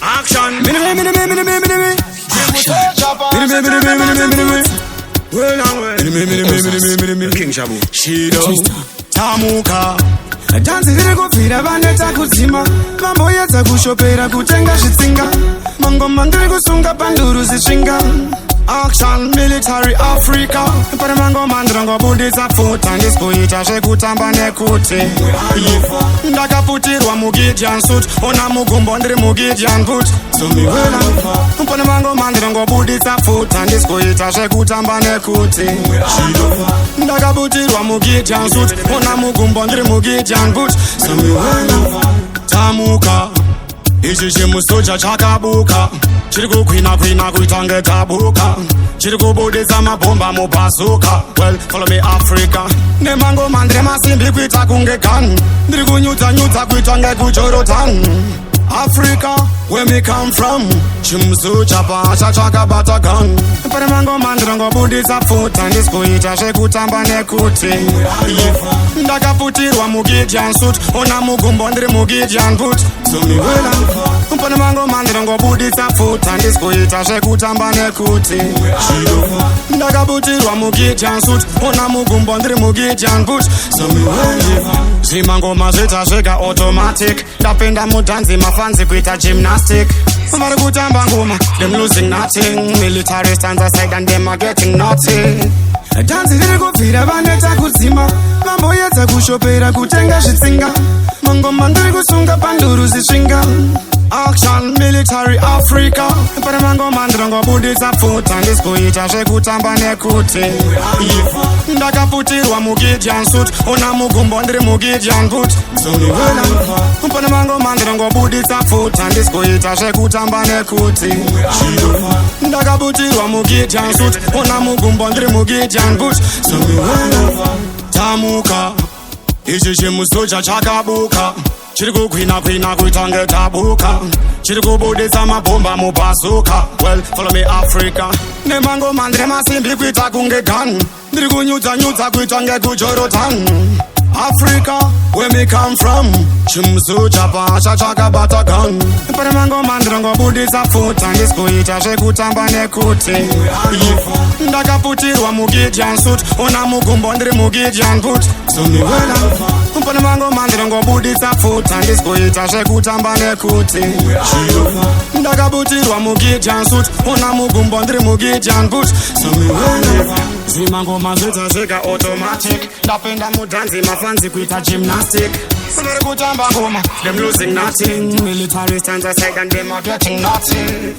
Action. King Shabu. Shido Tamuka Dansi ziri kufira vaneta kudzima mambo yedza kushopera kutenga zvitsinga mangoma ndiri kusunga panduru zisvinga Action military Africa pane mangoma ndirangobudisa pfuta ndisikuita zvekutamba nekuti ndakaputirwa mugideon suit ona mugumbo ndiri mugideon boot somiwela pane mangoma ndirangobudisa pfuta ndisikuita zvekutamba nekuti ndakaputirwa mugideon suit ona mugumbo ndiri mugideon boot somiwela tamuka ichi chimusocha chakabuka chiri kukwina kuita ngetabuka chiri kubudisa mabhomba mubazuka well follow me Africa nemangoma ndiri masimbi kuita kunge gun ndiri kunyudza kuita ngekujorotan Africa where me come from chimusocha pacha chakabata gun pane mangoma ndirangobudisa pfuta ndisikuita zvekutamba nekuti ndakaputirwa mugideon suit ona mugumbo ndiri mugideon boot somiwela pane mangoma ndirangobudisa pfuta ndisikuita zvekutamba nekuti ndakaputirwa mugideon suit ona mugumbo ndiri mugideon boot somiwela zvimangoma zvita zvega automatic ndapenda mudhanzi mafanzi kuita gymnastic vari kutamba ngoma them losing nothing military stands aside and them are getting nothing dhanzi riri kubvira vaneta kudzima mambo yedza kushopera kutenga zvitsinga mangoma ndiri kusunga panduru zisvinga Action military Africa pane mangoma ndirangobudisa pfuta ndisikuita zvekutamba nekuti ndakaputirwa mugideon suit ona mugumbo ndiri mugideon boot somiwela pane mangoma ndirangobudisa pfuta ndisikuita zvekutamba nekuti ndakaputirwa mugideon suit ona mugumbo ndiri mugideon boot somiwela tamuka ichi chimusocha chakabuka chiri kukwina kuita ngetabuka chiri kubudisa mabhomba mubazuka well follow me Africa nemangoma ndiri masimbi kuita kunge gun ndiri kunyudza kuita ngekujorotan Africa where me come from chimusocha pacha chakabata gun pane mangoma ndirangobudisa pfuta ndisikuita zvekutamba nekuti ndakaputirwa mugideon suit ona mugumbo ndiri mugideon boot somiwela pane mangoma ndirangobudisa pfuta ndisikuita zvekutamba nekuti ndakaputirwa mugideon suit ona mugumbo ndiri mugideon boot somiwela zvimangoma zvita zvega automatic ndapenda mudhanzi mafanzi kuita gymnastic vari kutamba ngoma them losing nothing military stands aside and them are getting nothing